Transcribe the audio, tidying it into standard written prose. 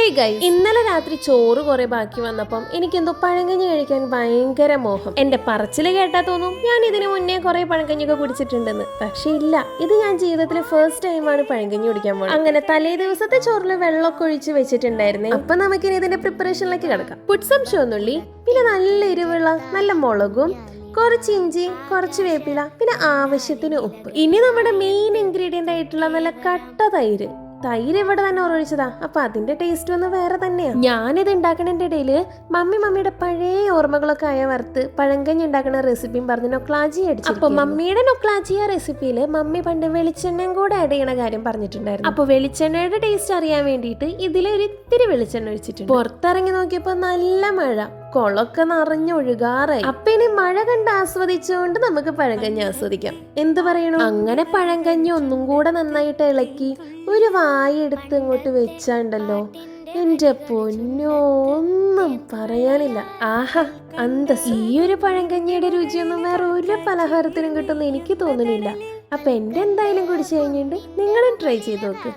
Hey guys, ഇന്നലെ രാത്രി ചോറ് കുറെ ബാക്കി വന്നപ്പം എനിക്കെന്തോ പഴങ്കഞ്ഞി കഴിക്കാൻ ഭയങ്കര മോഹം. എന്റെ പറച്ചില് കേട്ടാ തോന്നും ഞാൻ ഇതിനു മുന്നേ കുറെ പഴങ്കഞ്ഞിയൊക്കെ കുടിച്ചിട്ടുണ്ടെന്ന്. പക്ഷെ ഇല്ല, ഇത് ഞാൻ ജീവിതത്തിൽ ഫസ്റ്റ് ടൈമാണ് പഴങ്കഞ്ഞി കുടിക്കാൻ പോകുന്നത്. അങ്ങനെ തലേ ദിവസത്തെ ചോറിൽ വെള്ളമൊക്കെ ഒഴിച്ച് വെച്ചിട്ടുണ്ടായിരുന്നേ. അപ്പൊ നമുക്കിനി ഇതിന്റെ പ്രിപ്പറേഷനിലേക്ക് കിടക്കാം. പുട്സം ചുവന്നുള്ളി, പിന്നെ നല്ല എരിവുള്ള നല്ല മുളകും, കുറച്ച് ഇഞ്ചി, കുറച്ച് വേപ്പില, പിന്നെ ആവശ്യത്തിന് ഉപ്പ്. ഇനി നമ്മുടെ മെയിൻ ഇൻഗ്രീഡിയന്റ് ആയിട്ടുള്ള നല്ല കട്ട തൈര്. തൈര് ഇവിടെ തന്നെ ഉറവിച്ചതാ, അപ്പൊ അതിന്റെ ടേസ്റ്റ് ഒന്ന് വേറെ തന്നെയാ. ഞാനിത് ഉണ്ടാക്കണതിന്റെ ഇടയില് മമ്മിയുടെ പഴയ ഓർമ്മകളൊക്കെ ആയ വറുത്ത് പഴങ്കഞ്ഞി ഉണ്ടാക്കുന്ന റെസിപ്പിയും പറഞ്ഞ് നൊക്ലാജി അടിച്ചു. അപ്പൊ മമ്മിയുടെ നൊക്ലാജിയ റെസിപ്പിയില് മമ്മി പണ്ട് വെളിച്ചെണ്ണയും കൂടെ ആഡ് ചെയ്യണ കാര്യം പറഞ്ഞിട്ടുണ്ടായിരുന്നു. അപ്പൊ വെളിച്ചെണ്ണയുടെ ടേസ്റ്റ് അറിയാൻ വേണ്ടിയിട്ട് ഇതിലൊരു ഇത്തിരി വെളിച്ചെണ്ണ ഒഴിച്ചിട്ടുണ്ട്. പുറത്തിറങ്ങി നോക്കിയപ്പോ നല്ല മഴ, കൊളൊക്കെ നിറഞ്ഞൊഴുകാറായി. അപ്പൊ ഇനി മഴ കണ്ട് ആസ്വദിച്ചുകൊണ്ട് നമുക്ക് പഴങ്കഞ്ഞി ആസ്വദിക്കാം. എന്ത് പറയണു? അങ്ങനെ പഴങ്കഞ്ഞി ഒന്നും കൂടെ നന്നായിട്ട് ഇളക്കി ഒരു വായെടുത്ത് ഇങ്ങോട്ട് വെച്ചാണ്ടല്ലോ, എന്റെ പൊന്നോ, ഒന്നും പറയാനില്ല. ആഹാ, അന്തസ്. ഈ ഒരു പഴങ്കഞ്ഞിയുടെ രുചിയൊന്നും വേറെ ഒരു പലഹാരത്തിനും കിട്ടുമെന്ന് എനിക്ക് തോന്നുന്നില്ല. അപ്പൊ എന്റെ എന്തായാലും കുടിച്ചു കഴിഞ്ഞിട്ട് നിങ്ങളും ട്രൈ ചെയ്ത് നോക്ക്.